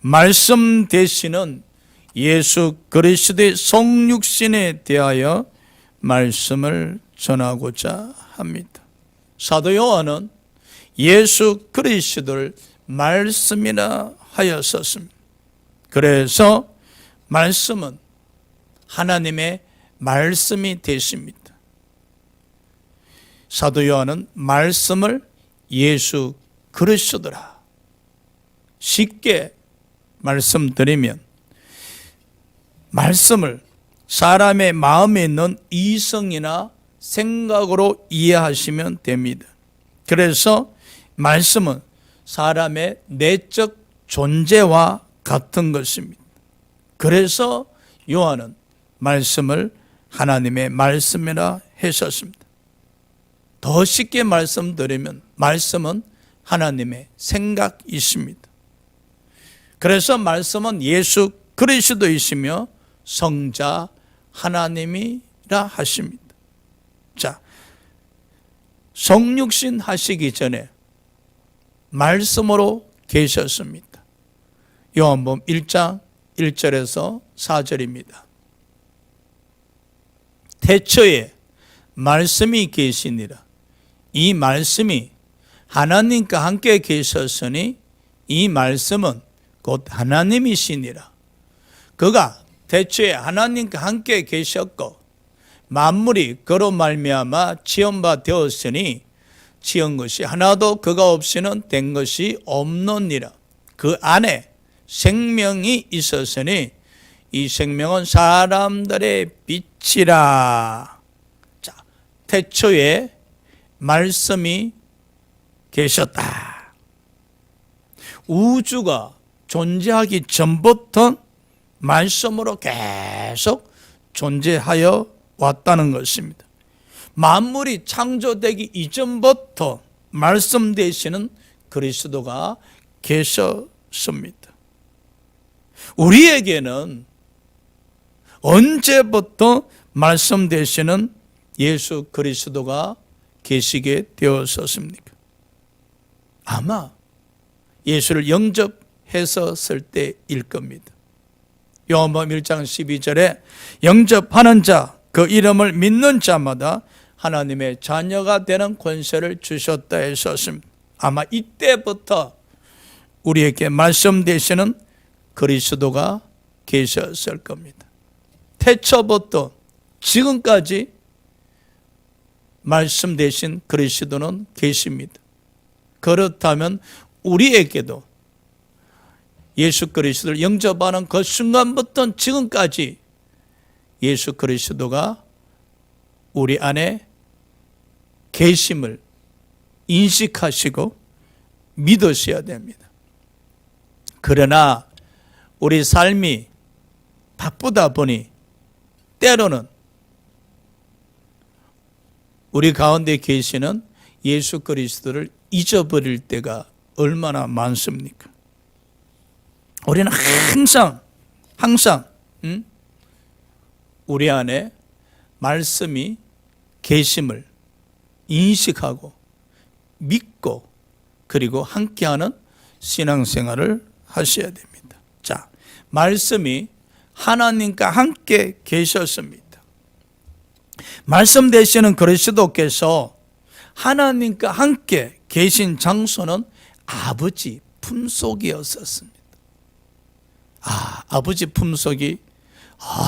말씀 되시는 예수 그리스도의 성육신에 대하여 말씀을 전하고자 합니다. 사도 요한은 예수 그리스도를 말씀이라 하였었습니다. 그래서 말씀은 하나님의 말씀이 되십니다. 사도 요한은 말씀을 예수 그리스도라 쉽게 말씀드리면, 말씀을 사람의 마음에 있는 이성이나 생각으로 이해하시면 됩니다. 그래서 말씀은 사람의 내적 존재와 같은 것입니다. 그래서 요한은 말씀을 하나님의 말씀이라 했었습니다. 더 쉽게 말씀드리면 말씀은 하나님의 생각이십니다. 그래서 말씀은 예수 그리스도이시며 성자 하나님이라 하십니다. 자, 성육신 하시기 전에 말씀으로 계셨습니다. 요한복음 1장 1절에서 4절입니다. 태초에 말씀이 계시니라. 이 말씀이 하나님과 함께 계셨으니 이 말씀은 곧 하나님이시니라. 그가 태초에 하나님과 함께 계셨고 만물이 그로 말미암아 지은 바 되었으니 지은 것이 하나도 그가 없이는 된 것이 없느니라. 그 안에 생명이 있었으니 이 생명은 사람들의 빛이라. 자, 태초에 말씀이 계셨다. 우주가 존재하기 전부터 말씀으로 계속 존재하여 왔다는 것입니다. 만물이 창조되기 이전부터 말씀 되시는 그리스도가 계셨습니다. 우리에게는 언제부터 말씀 되시는 예수 그리스도가 계시게 되었었습니까? 아마 예수를 영접했었을 때일 겁니다. 요한복음 1장 12절에 영접하는 자, 그 이름을 믿는 자마다 하나님의 자녀가 되는 권세를 주셨다 했었습니다. 아마 이때부터 우리에게 말씀 되시는 그리스도가 계셨을 겁니다. 태초부터 지금까지 말씀 되신 그리스도는 계십니다. 그렇다면 우리에게도 예수 그리스도를 영접하는 그 순간부터 지금까지 예수 그리스도가 우리 안에 계심을 인식하시고 믿으셔야 됩니다. 그러나 우리 삶이 바쁘다 보니 때로는 우리 가운데 계시는 예수 그리스도를 잊어버릴 때가 얼마나 많습니까? 우리는 항상 우리 안에 말씀이 계심을 인식하고 믿고 그리고 함께하는 신앙생활을 하셔야 됩니다. 자, 말씀이 하나님과 함께 계셨습니다. 말씀 되시는 그리스도께서 하나님과 함께 계신 장소는 아버지 품속이었었습니다. 아버지 품속이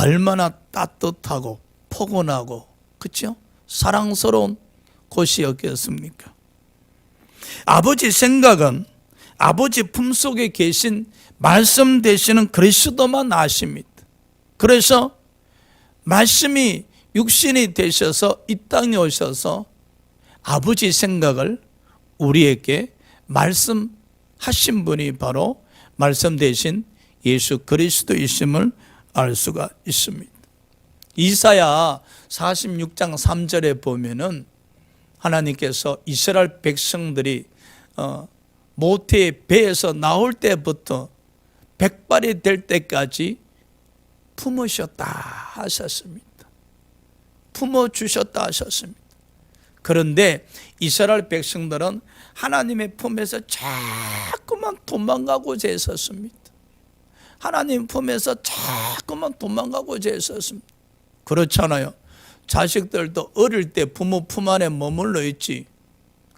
얼마나 따뜻하고 포근하고 그렇죠? 사랑스러운 곳이었겠습니까? 아버지 생각은 아버지 품속에 계신 말씀 되시는 그리스도만 아십니다. 그래서 말씀이 육신이 되셔서 이 땅에 오셔서 아버지 생각을 우리에게 말씀하신 분이 바로 말씀 되신 예수 그리스도이심을 알 수가 있습니다. 이사야 46장 3절에 보면은 하나님께서 이스라엘 백성들이 모태의 배에서 나올 때부터 백발이 될 때까지 품으셨다 하셨습니다. 품어주셨다 하셨습니다. 그런데 이스라엘 백성들은 하나님의 품에서 자꾸만 도망가고자 했었습니다. 하나님 품에서 자꾸만 도망가고자 했었습니다. 그렇잖아요. 자식들도 어릴 때 부모 품 안에 머물러 있지,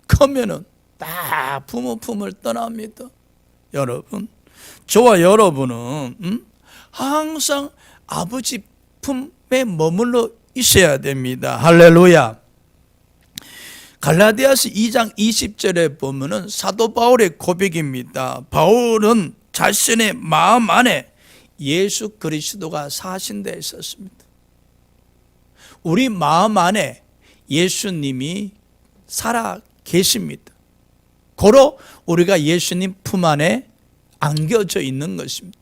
크면은 다 부모 품을 떠납니다. 여러분, 저와 여러분은 항상 아버지 품에 머물러 있어야 됩니다. 할렐루야. 갈라디아서 2장 20절에 보면은 사도 바울의 고백입니다. 바울은 자신의 마음 안에 예수 그리스도가 사신 데 있었습니다. 우리 마음 안에 예수님이 살아 계십니다. 고로 우리가 예수님 품 안에 안겨져 있는 것입니다.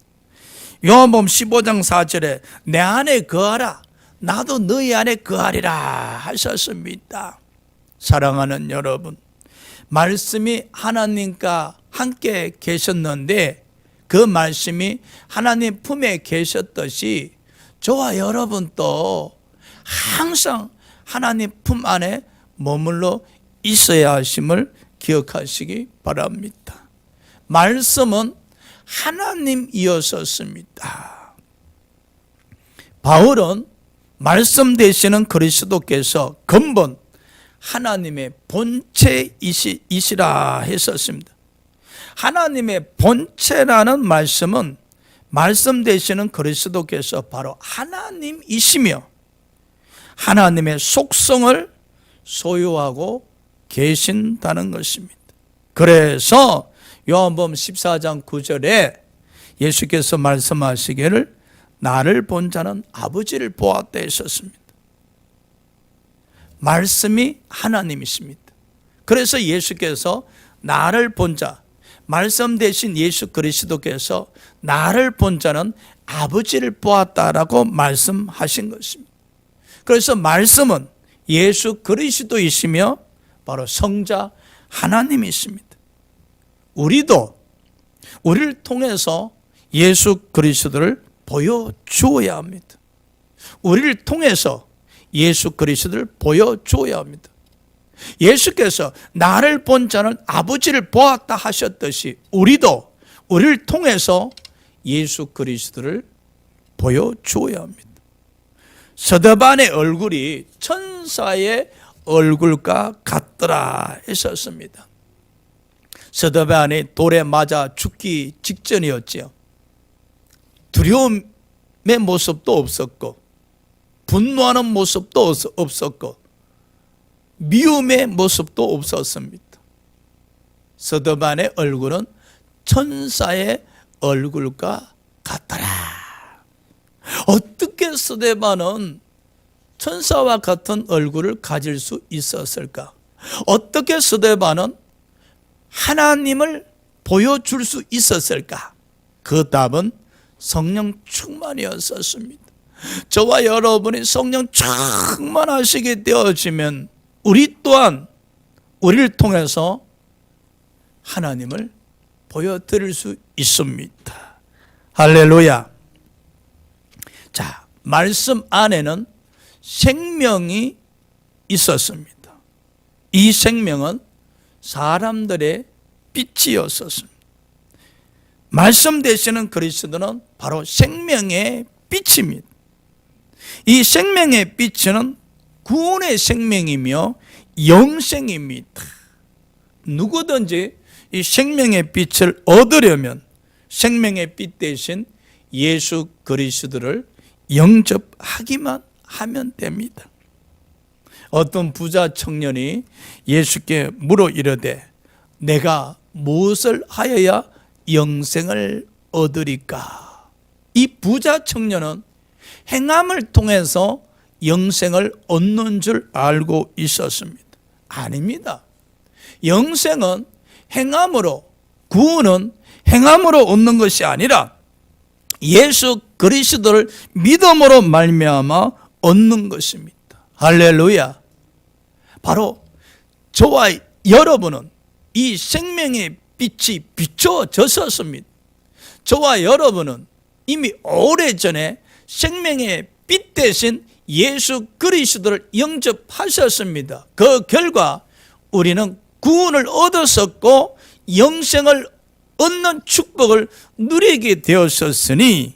요한복음 15장 4절에 내 안에 거하라 나도 너희 안에 거하리라 하셨습니다. 사랑하는 여러분, 말씀이 하나님과 함께 계셨는데 그 말씀이 하나님 품에 계셨듯이 저와 여러분도 항상 하나님 품 안에 머물러 있어야 하심을 기억하시기 바랍니다. 말씀은 하나님이었습니다. 바울은 말씀 되시는 그리스도께서 근본 하나님의 본체이시라 했었습니다. 하나님의 본체라는 말씀은 말씀 되시는 그리스도께서 바로 하나님이시며 하나님의 속성을 소유하고 계신다는 것입니다. 그래서 요한복음 14장 9절에 예수께서 말씀하시기를 나를 본 자는 아버지를 보았다 했었습니다. 말씀이 하나님이십니다. 그래서 예수께서 나를 본 자, 말씀 되신 예수 그리스도께서 나를 본 자는 아버지를 보았다라고 말씀하신 것입니다. 그래서 말씀은 예수 그리스도이시며 바로 성자 하나님이십니다. 우리도 우리를 통해서 예수 그리스도를 보여주어야 합니다. 우리를 통해서 예수 그리스도를 보여줘야 합니다. 예수께서 나를 본 자는 아버지를 보았다 하셨듯이 우리도 우리를 통해서 예수 그리스도를 보여줘야 합니다. 스데반의 얼굴이 천사의 얼굴과 같더라 했었습니다. 스데반이 돌에 맞아 죽기 직전이었지요. 두려움의 모습도 없었고 분노하는 모습도 없었고 미움의 모습도 없었습니다. 스데반의 얼굴은 천사의 얼굴과 같더라. 어떻게 스데반은 천사와 같은 얼굴을 가질 수 있었을까? 어떻게 스데반은 하나님을 보여줄 수 있었을까? 그 답은 성령 충만이었습니다. 저와 여러분이 성령 충만하시게 되어지면 우리 또한 우리를 통해서 하나님을 보여드릴 수 있습니다. 할렐루야. 자, 말씀 안에는 생명이 있었습니다. 이 생명은 사람들의 빛이었습니다. 말씀 되시는 그리스도는 바로 생명의 빛입니다. 이 생명의 빛은 구원의 생명이며 영생입니다. 누구든지 이 생명의 빛을 얻으려면 생명의 빛 대신 예수 그리스도를 영접하기만 하면 됩니다. 어떤 부자 청년이 예수께 물어 이르되 내가 무엇을 하여야 영생을 얻으리까? 이 부자 청년은 행함을 통해서 영생을 얻는 줄 알고 있었습니다. 아닙니다. 영생은 행함으로, 구원은 행함으로 얻는 것이 아니라 예수 그리스도를 믿음으로 말미암아 얻는 것입니다. 할렐루야. 바로 저와 여러분은 이 생명의 빛이 비춰졌었습니다. 저와 여러분은 이미 오래전에 생명의 빛 대신 예수 그리스도를 영접하셨습니다. 그 결과 우리는 구원을 얻었었고 영생을 얻는 축복을 누리게 되었었으니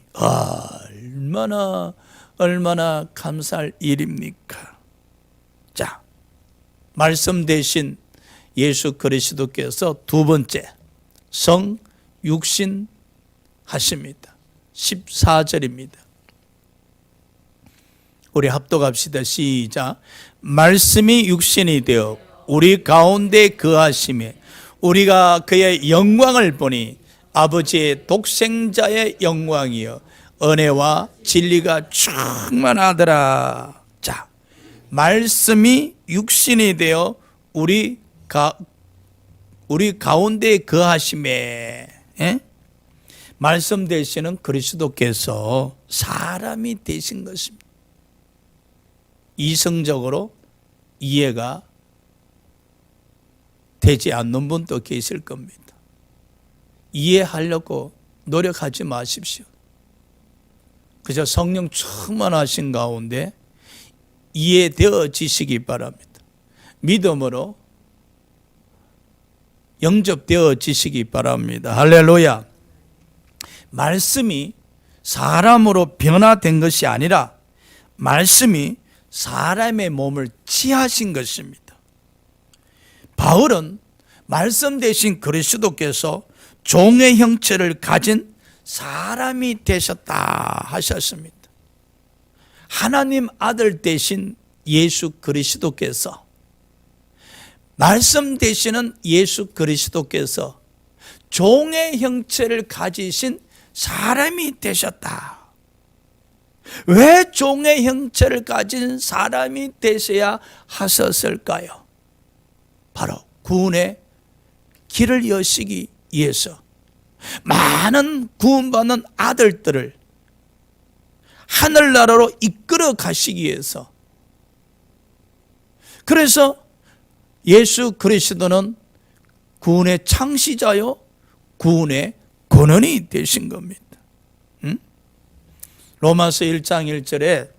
얼마나 감사할 일입니까? 자, 말씀 대신 예수 그리스도께서 두 번째 성 육신 하십니다. 14절입니다. 우리 합독합시다. 시작. 말씀이 육신이 되어 우리 가운데 거하심에 우리가 그의 영광을 보니 아버지의 독생자의 영광이여 은혜와 진리가 충만하더라. 자, 말씀이 육신이 되어 우리 가운데 거하심에, 말씀 되시는 그리스도께서 사람이 되신 것입니다. 이성적으로 이해가 되지 않는 분도 계실 겁니다. 이해하려고 노력하지 마십시오. 그저 성령 충만하신 가운데 이해되어지시기 바랍니다. 믿음으로 영접되어지시기 바랍니다. 할렐루야. 말씀이 사람으로 변화된 것이 아니라 말씀이 사람의 몸을 취하신 것입니다. 바울은 말씀 대신 그리스도께서 종의 형체를 가진 사람이 되셨다 하셨습니다. 하나님 아들 대신 예수 그리스도께서, 말씀 되시는 예수 그리스도께서 종의 형체를 가지신 사람이 되셨다. 왜 종의 형체를 가진 사람이 되셔야 하셨을까요? 바로 구원의 길을 여시기 위해서, 많은 구원받는 아들들을 하늘나라로 이끌어 가시기 위해서. 그래서 예수 그리스도는 구원의 창시자요 구원의 근원이 되신 겁니다. 로마서 1장 1절에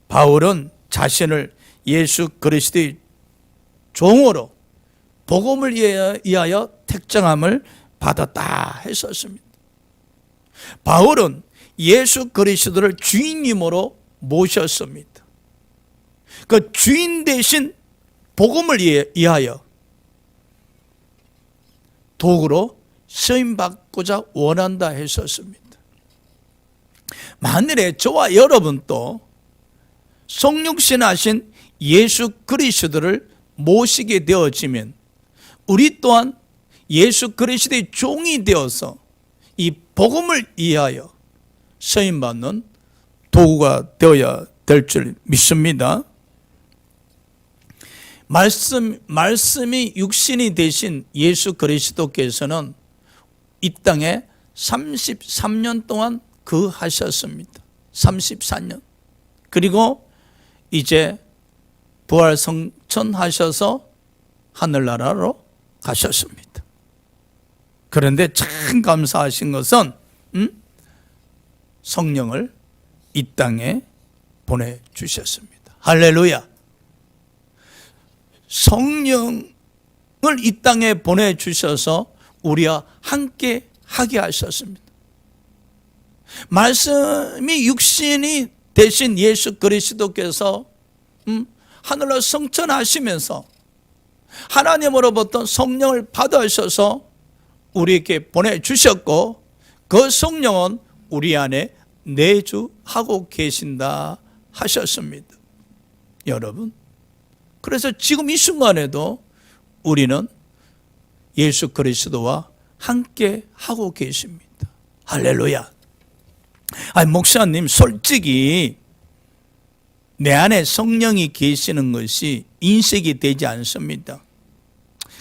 바울은 자신을 예수 그리스도의 종으로 복음을 위하여 택정함을 받았다 했었습니다. 바울은 예수 그리스도를 주인님으로 모셨습니다. 그 주인 대신 복음을 위하여 도구로 쓰임받고자 원한다 했었습니다. 만일에 저와 여러분도 성육신하신 예수 그리스도를 모시게 되어지면 우리 또한 예수 그리스도의 종이 되어서 이 복음을 위하여 쓰임받는 도구가 되어야 될 줄 믿습니다. 말씀이 육신이 되신 예수 그리스도께서는 이 땅에 33년 동안 거하셨습니다. 34년. 그리고 이제 부활 성천하셔서 하늘나라로 가셨습니다. 그런데 참 감사하신 것은 성령을 이 땅에 보내주셨습니다. 할렐루야. 성령을 이 땅에 보내주셔서 우리와 함께 하게 하셨습니다. 말씀이 육신이 되신 예수 그리스도께서 하늘로 성천하시면서 하나님으로부터 성령을 받으셔서 우리에게 보내주셨고, 그 성령은 우리 안에 내주하고 계신다 하셨습니다. 여러분, 그래서 지금 이 순간에도 우리는 예수 그리스도와 함께 하고 계십니다. 할렐루야. 아니, 목사님, 솔직히 내 안에 성령이 계시는 것이 인식이 되지 않습니다.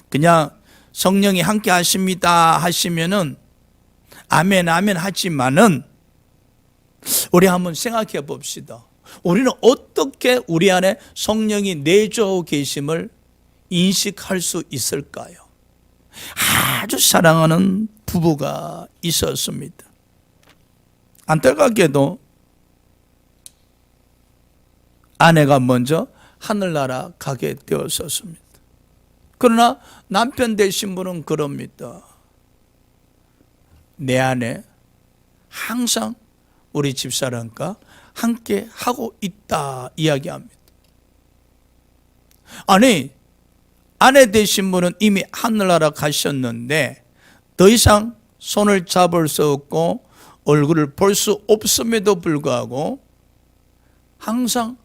그냥 성령이 함께 하십니다 하시면은 아멘 아멘 하지만은, 우리 한번 생각해 봅시다. 우리는 어떻게 우리 안에 성령이 내주하고 계심을 인식할 수 있을까요? 아주 사랑하는 부부가 있었습니다. 안타깝게도 아내가 먼저 하늘나라 가게 되었었습니다. 그러나 남편 되신 분은 그럽니다. 내 안에 항상 우리 집사람과 함께 하고 있다 이야기합니다. 아니, 아내 되신 분은 이미 하늘나라 가셨는데 더 이상 손을 잡을 수 없고 얼굴을 볼 수 없음에도 불구하고 항상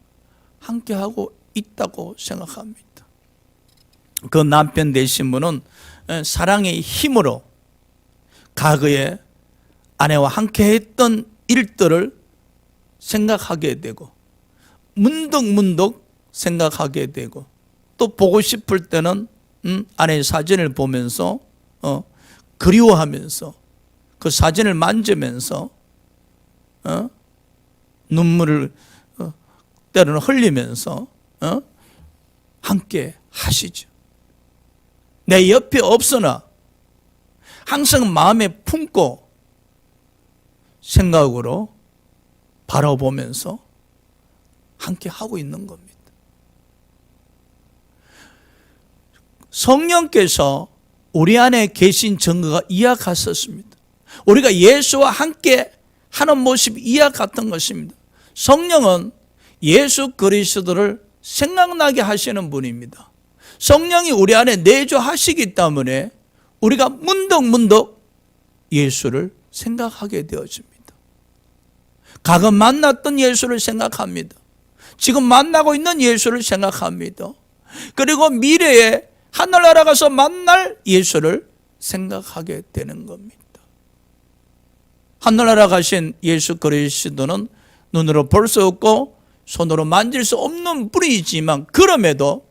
함께하고 있다고 생각합니다. 그 남편 되신 분은 사랑의 힘으로 과거에 아내와 함께했던 일들을 생각하게 되고 문득문득 생각하게 되고 또 보고 싶을 때는 아내의 사진을 보면서 그리워하면서 그 사진을 만지면서 눈물을 때로는 흘리면서 함께 하시죠. 내 옆에 없으나 항상 마음에 품고 생각으로 바라보면서 함께 하고 있는 겁니다. 성령께서 우리 안에 계신 증거가 이와 같았습니다. 우리가 예수와 함께 하는 모습이 이와 같은 것입니다. 성령은 예수 그리스도를 생각나게 하시는 분입니다. 성령이 우리 안에 내주하시기 때문에 우리가 문득문득 예수를 생각하게 되어집니다. 과거 만났던 예수를 생각합니다. 지금 만나고 있는 예수를 생각합니다. 그리고 미래에 하늘나라 가서 만날 예수를 생각하게 되는 겁니다. 하늘나라 가신 예수 그리스도는 눈으로 볼 수 없고 손으로 만질 수 없는 분이지만 그럼에도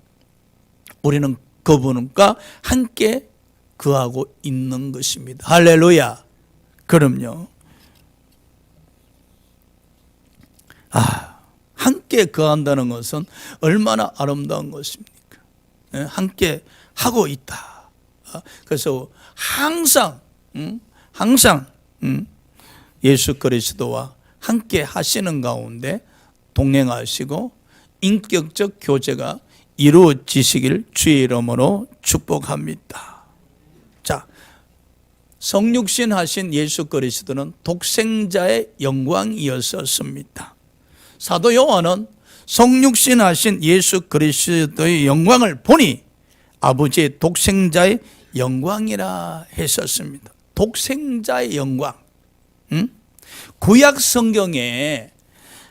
우리는 그분과 함께 거하고 있는 것입니다. 할렐루야. 그럼요. 함께 거한다는 것은 얼마나 아름다운 것입니까? 함께 하고 있다. 그래서 항상 예수 그리스도와 함께 하시는 가운데 동행하시고 인격적 교제가 이루어지시길 주의 이름으로 축복합니다. 자, 성육신 하신 예수 그리스도는 독생자의 영광이었었습니다. 사도 요한은 성육신 하신 예수 그리스도의 영광을 보니 아버지의 독생자의 영광이라 했었습니다. 독생자의 영광. 구약 성경에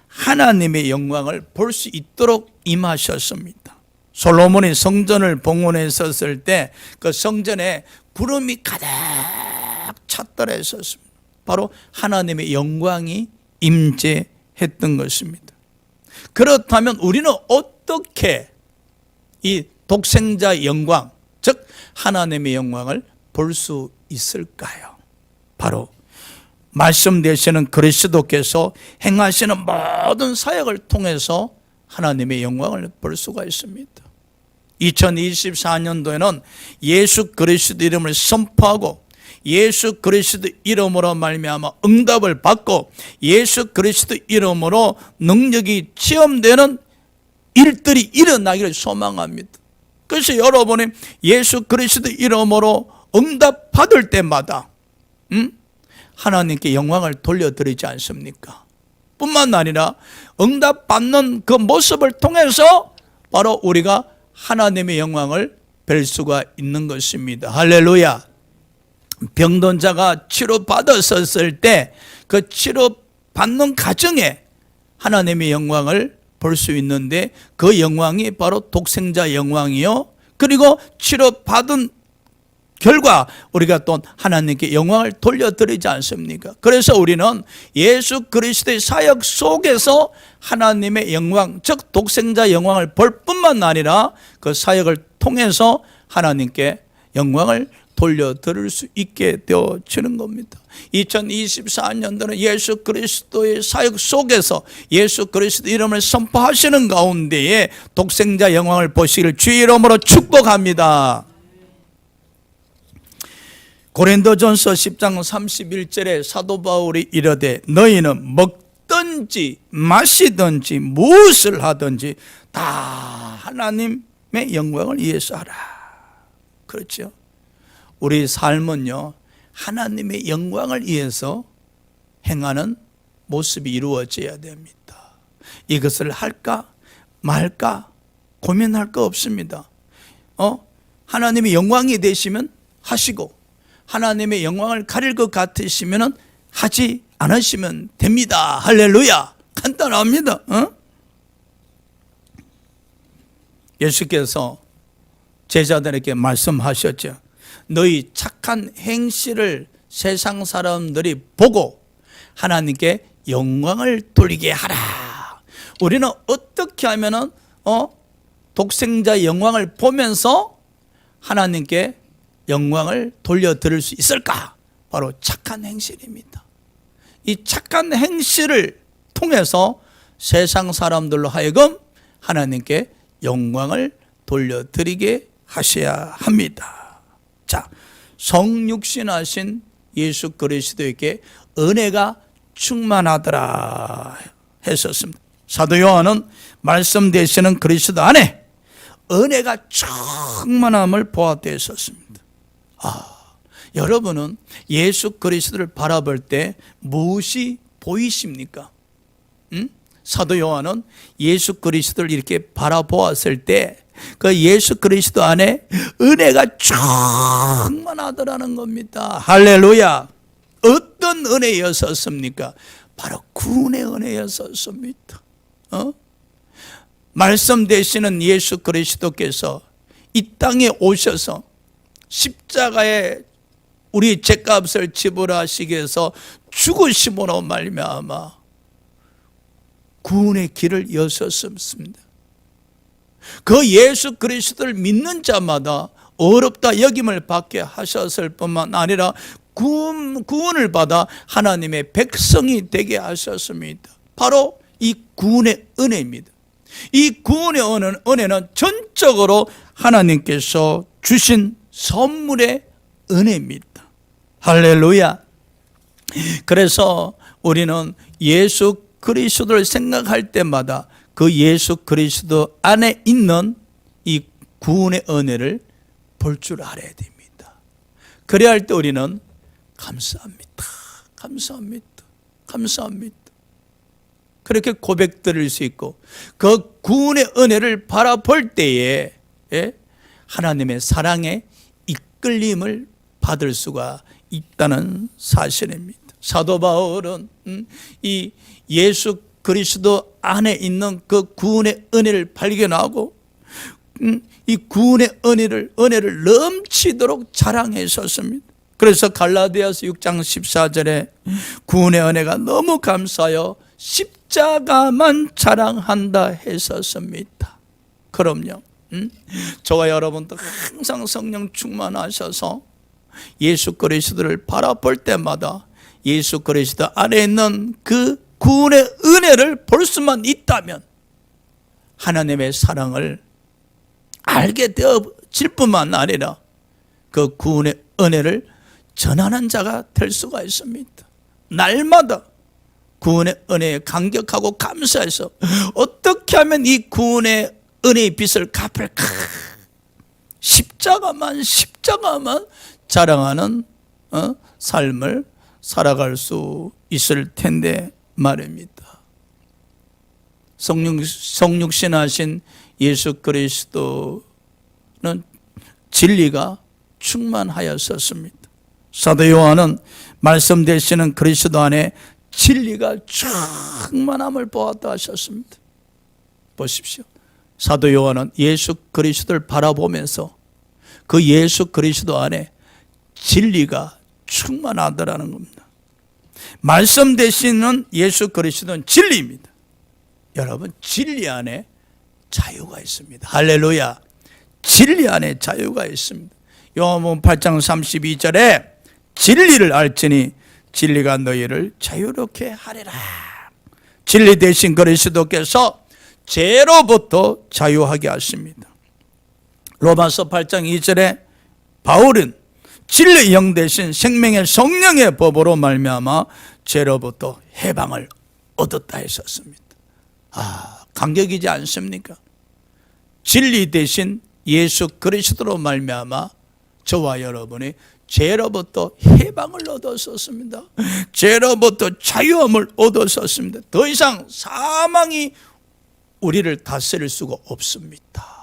하나님의 영광을 볼 수 있도록 임하셨습니다. 솔로몬이 성전을 봉헌했었을 때 그 성전에 구름이 가득 찼더라 했었습니다. 바로 하나님의 영광이 임재했던 것입니다. 그렇다면 우리는 어떻게 이 독생자의 영광, 즉 하나님의 영광을 볼 수 있을까요? 바로 말씀되시는 그리스도께서 행하시는 모든 사역을 통해서 하나님의 영광을 볼 수가 있습니다. 2024년도에는 예수 그리스도 이름을 선포하고 예수 그리스도 이름으로 말미암아 응답을 받고 예수 그리스도 이름으로 능력이 체험되는 일들이 일어나기를 소망합니다. 그래서 여러분이 예수 그리스도 이름으로 응답 받을 때마다 하나님께 영광을 돌려드리지 않습니까? 뿐만 아니라 응답 받는 그 모습을 통해서 바로 우리가 하나님의 영광을 뵐 수가 있는 것입니다. 할렐루야. 병든 자가 치료받았었을 때 그 치료받는 과정에 하나님의 영광을 볼 수 있는데 그 영광이 바로 독생자 영광이요. 그리고 치료받은 결과 우리가 또 하나님께 영광을 돌려드리지 않습니까? 그래서 우리는 예수 그리스도의 사역 속에서 하나님의 영광, 즉 독생자 영광을 볼 뿐만 아니라 그 사역을 통해서 하나님께 영광을 돌려드릴 수 있게 되어지는 겁니다. 2024년도는 예수 그리스도의 사역 속에서 예수 그리스도 이름을 선포하시는 가운데에 독생자 영광을 보시기를 주의 이름으로 축복합니다. 고린도전서 10장 31절에 사도 바울이 이르되 너희는 먹든지 마시든지 무엇을 하든지 다 하나님의 영광을 위해서 하라. 그렇죠? 우리 삶은요 하나님의 영광을 위해서 행하는 모습이 이루어져야 됩니다. 이것을 할까 말까 고민할 거 없습니다. 하나님의 영광이 되시면 하시고, 하나님의 영광을 가릴 것 같으시면 하지 않으시면 됩니다. 할렐루야. 간단합니다. 예수께서 제자들에게 말씀하셨죠. 너희 착한 행실을 세상 사람들이 보고 하나님께 영광을 돌리게 하라. 우리는 어떻게 하면은 독생자 영광을 보면서 하나님께 영광을 돌려드릴 수 있을까? 바로 착한 행실입니다. 이 착한 행실을 통해서 세상 사람들로 하여금 하나님께 영광을 돌려드리게 하셔야 합니다. 자, 성육신하신 예수 그리스도에게 은혜가 충만하더라 했었습니다. 사도 요한은 말씀 되시는 그리스도 안에 은혜가 충만함을 보았었습니다. 여러분은 예수 그리스도를 바라볼 때 무엇이 보이십니까? 사도 요한은 예수 그리스도를 이렇게 바라보았을 때 그 예수 그리스도 안에 은혜가 충만하더라는 겁니다. 할렐루야. 어떤 은혜였었습니까? 바로 구원의 은혜였었습니다. 말씀 되시는 예수 그리스도께서 이 땅에 오셔서 십자가에 우리 죄값을 지불하시기 위해서 죽으심으로 말미암아 구원의 길을 여셨습니다. 그 예수 그리스도를 믿는 자마다 어렵다 여김을 받게 하셨을 뿐만 아니라 구원을 받아 하나님의 백성이 되게 하셨습니다. 바로 이 구원의 은혜입니다. 이 구원의 은혜는 전적으로 하나님께서 주신 선물의 은혜입니다. 할렐루야. 그래서 우리는 예수 그리스도를 생각할 때마다 그 예수 그리스도 안에 있는 이 구원의 은혜를 볼 줄 알아야 됩니다. 그래야 할 때 우리는 감사합니다. 감사합니다. 감사합니다. 그렇게 고백드릴 수 있고 그 구원의 은혜를 바라볼 때에 하나님의 사랑에 이끌림을 받을 수가 있다는 사실입니다. 사도 바울은 이 예수 그리스도 안에 있는 그 구원의 은혜를 발견하고 이 구원의 은혜를 넘치도록 자랑했었습니다. 그래서 갈라디아서 6장 14절에 구원의 은혜가 너무 감사하여 십자가만 자랑한다 했었습니다. 그럼요. 저와 여러분도 항상 성령 충만하셔서 예수 그리스도를 바라볼 때마다 예수 그리스도 안에 있는 그 구원의 은혜를 볼 수만 있다면 하나님의 사랑을 알게 되어질 뿐만 아니라 그 구원의 은혜를 전하는 자가 될 수가 있습니다. 날마다 구원의 은혜에 감격하고 감사해서 어떻게 하면 이 구원의 은혜의 빚을 갚을까? 십자가만 자랑하는 삶을 살아갈 수 있을 텐데 말입니다. 성육신하신 예수 그리스도는 진리가 충만하였었습니다. 사도 요한은 말씀 되시는 그리스도 안에 진리가 충만함을 보았다 하셨습니다. 보십시오. 사도 요한은 예수 그리스도를 바라보면서 그 예수 그리스도 안에 진리가 충만하더라는 겁니다. 말씀 되시는 예수 그리스도는 진리입니다. 여러분, 진리 안에 자유가 있습니다. 할렐루야. 진리 안에 자유가 있습니다. 요한복음 8장 32절에 진리를 알지니 진리가 너희를 자유롭게 하리라. 진리 되신 그리스도께서 죄로부터 자유하게 하십니다. 로마서 8장 2절에 바울은 진리의 영 되신 생명의 성령의 법으로 말미암아 죄로부터 해방을 얻었다 했었습니다. 감격이지 않습니까? 진리 되신 예수 그리스도로 말미암아 저와 여러분이 죄로부터 해방을 얻었었습니다. 죄로부터 자유함을 얻었었습니다. 더 이상 사망이 우리를 다스릴 수가 없습니다.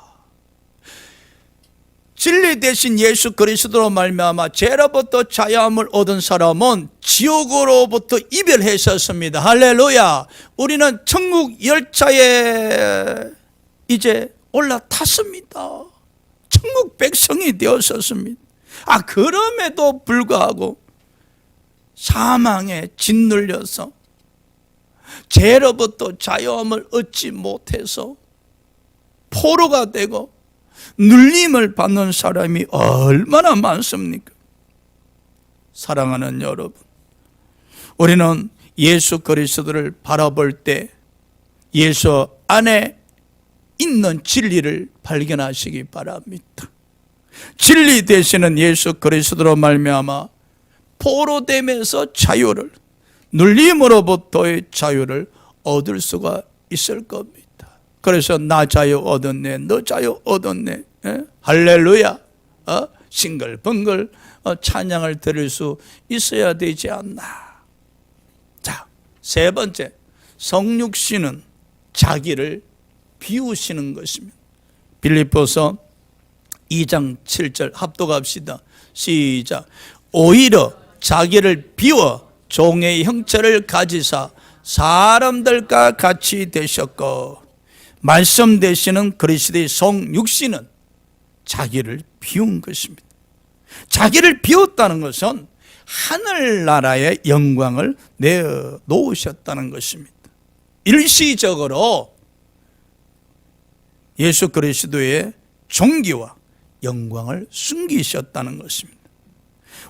진리 대신 예수 그리스도로 말미암아 죄로부터 자유함을 얻은 사람은 지옥으로부터 이별했었습니다. 할렐루야. 우리는 천국 열차에 이제 올라탔습니다. 천국 백성이 되었었습니다. 그럼에도 불구하고 사망에 짓눌려서 죄로부터 자유함을 얻지 못해서 포로가 되고 눌림을 받는 사람이 얼마나 많습니까? 사랑하는 여러분, 우리는 예수 그리스도를 바라볼 때 예수 안에 있는 진리를 발견하시기 바랍니다. 진리 되시는 예수 그리스도로 말미암아 포로됨에서 자유를, 눌림으로부터의 자유를 얻을 수가 있을 겁니다. 그래서 나 자유 얻었네, 너 자유 얻었네, 할렐루야, 싱글벙글 찬양을 들을 수 있어야 되지 않나. 자, 세 번째, 성육신은 자기를 비우시는 것입니다. 빌립보서 2장 7절 합독합시다. 시작. 오히려 자기를 비워 종의 형체를 가지사 사람들과 같이 되셨고, 말씀 되시는 그리스도의 성육신은 자기를 비운 것입니다. 자기를 비웠다는 것은 하늘나라의 영광을 내놓으셨다는 것입니다. 일시적으로 예수 그리스도의 존귀와 영광을 숨기셨다는 것입니다.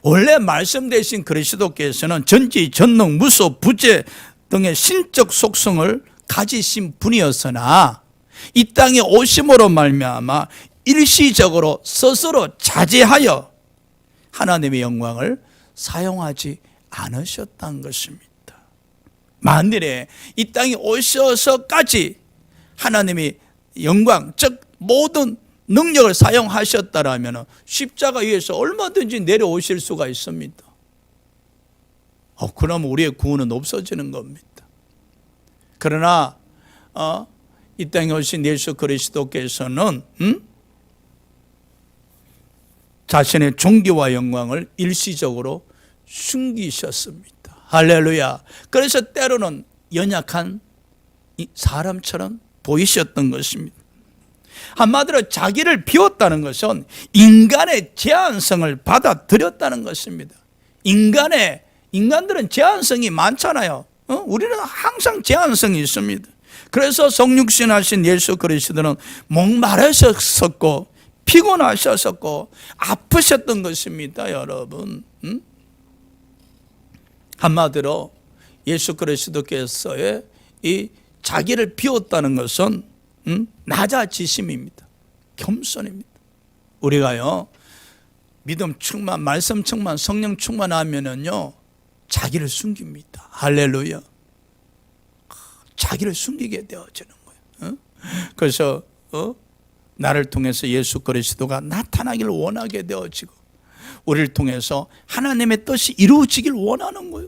원래 말씀 되신 그리스도께서는 전지, 전능, 무소, 부재 등의 신적 속성을 가지신 분이었으나 이 땅에 오심으로 말미암아 일시적으로 스스로 자제하여 하나님의 영광을 사용하지 않으셨다는 것입니다. 만일에 이 땅에 오셔서까지 하나님의 영광, 즉 모든 능력을 사용하셨다라면 십자가 위에서 얼마든지 내려오실 수가 있습니다. 그럼 우리의 구원은 없어지는 겁니다. 그러나 이 땅에 오신 예수 그리스도께서는 자신의 존귀와 영광을 일시적으로 숨기셨습니다. 할렐루야. 그래서 때로는 연약한 사람처럼 보이셨던 것입니다. 한마디로 자기를 비웠다는 것은 인간의 제한성을 받아들였다는 것입니다. 인간들은 제한성이 많잖아요. 우리는 항상 제한성이 있습니다. 그래서 성육신 하신 예수 그리스도는 목마르셨었고 피곤하셨었고 아프셨던 것입니다, 여러분. 한마디로 예수 그리스도께서의 이 자기를 비웠다는 것은 낮아지심입니다. 겸손입니다. 우리가요, 믿음 충만, 말씀 충만, 성령 충만하면은요, 자기를 숨깁니다. 할렐루야. 자기를 숨기게 되어지는 거예요. 그래서 나를 통해서 예수 그리스도가 나타나기를 원하게 되어지고, 우리를 통해서 하나님의 뜻이 이루어지길 원하는 거예요.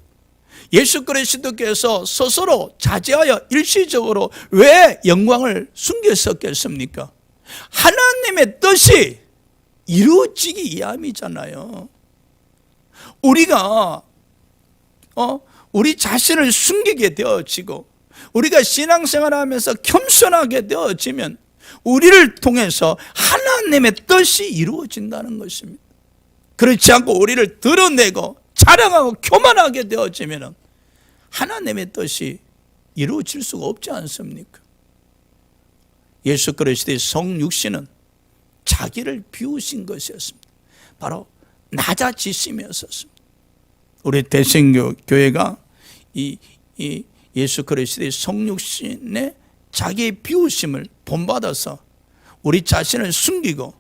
예수 그리스도께서 스스로 자제하여 일시적으로 왜 영광을 숨겼었겠습니까? 하나님의 뜻이 이루어지기 위함이잖아요. 우리가 우리 자신을 숨기게 되어지고 우리가 신앙생활을 하면서 겸손하게 되어지면 우리를 통해서 하나님의 뜻이 이루어진다는 것입니다. 그렇지 않고 우리를 드러내고 자랑하고 교만하게 되어지면 하나님의 뜻이 이루어질 수가 없지 않습니까? 예수 그리스도의 성육신은 자기를 비우신 것이었습니다. 바로 낮아지심이었습니다. 우리 대생교회가 이 예수 그리스도의 성육신의 자기의 비우심을 본받아서 우리 자신을 숨기고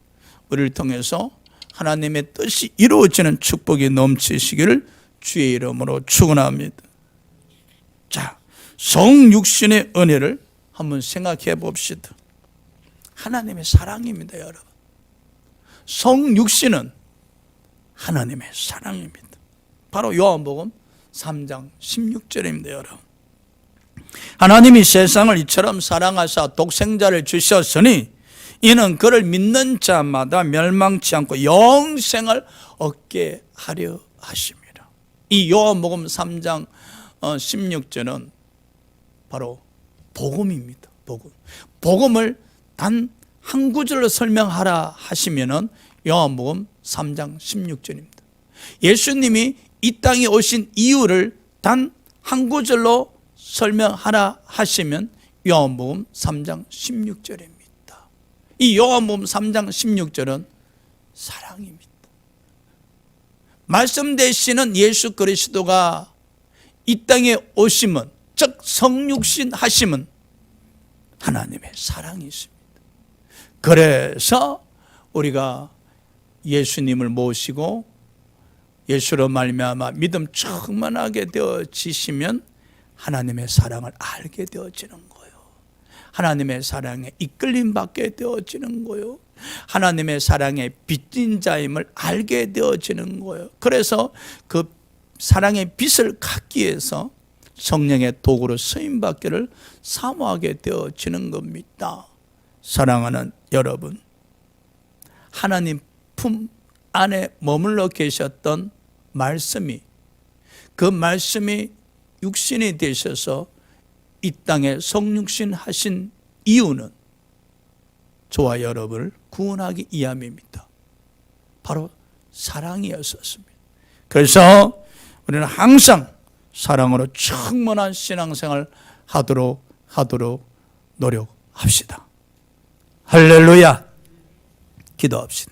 우리를 통해서 하나님의 뜻이 이루어지는 축복이 넘치시기를 주의 이름으로 축원합니다. 자, 성육신의 은혜를 한번 생각해 봅시다. 하나님의 사랑입니다, 여러분. 성육신은 하나님의 사랑입니다. 바로 요한복음 3장 16절입니다. 여러분, 하나님이 세상을 이처럼 사랑하사 독생자를 주셨으니 이는 그를 믿는 자마다 멸망치 않고 영생을 얻게 하려 하심이라. 이 요한복음 3장 16절은 바로 복음입니다. 복음을 단 한 구절로 설명하라 하시면은 요한복음 3장 16절입니다. 예수님이 이 땅에 오신 이유를 단 한 구절로 설명하라 하시면 요한복음 3장 16절입니다. 이 요한복음 3장 16절은 사랑입니다. 말씀 되시는 예수 그리스도가 이 땅에 오심은, 즉 성육신 하심은 하나님의 사랑이 있습니다. 그래서 우리가 예수님을 모시고 예수로 말미암아 믿음 충만하게 되어지시면 하나님의 사랑을 알게 되어지는 거예요. 하나님의 사랑에 이끌림 받게 되어지는 거예요. 하나님의 사랑에 빚진 자임을 알게 되어지는 거예요. 그래서 그 사랑의 빛을 갖기 위해서 성령의 도구로 쓰임받기를 사모하게 되어지는 겁니다. 사랑하는 여러분, 하나님 품 안에 머물러 계셨던 말씀이, 그 말씀이 육신이 되셔서 이 땅에 성육신 하신 이유는 저와 여러분을 구원하기 위함입니다. 바로 사랑이었습니다. 그래서 우리는 항상 사랑으로 충만한 신앙생활 하도록 노력합시다. 할렐루야. 기도합시다.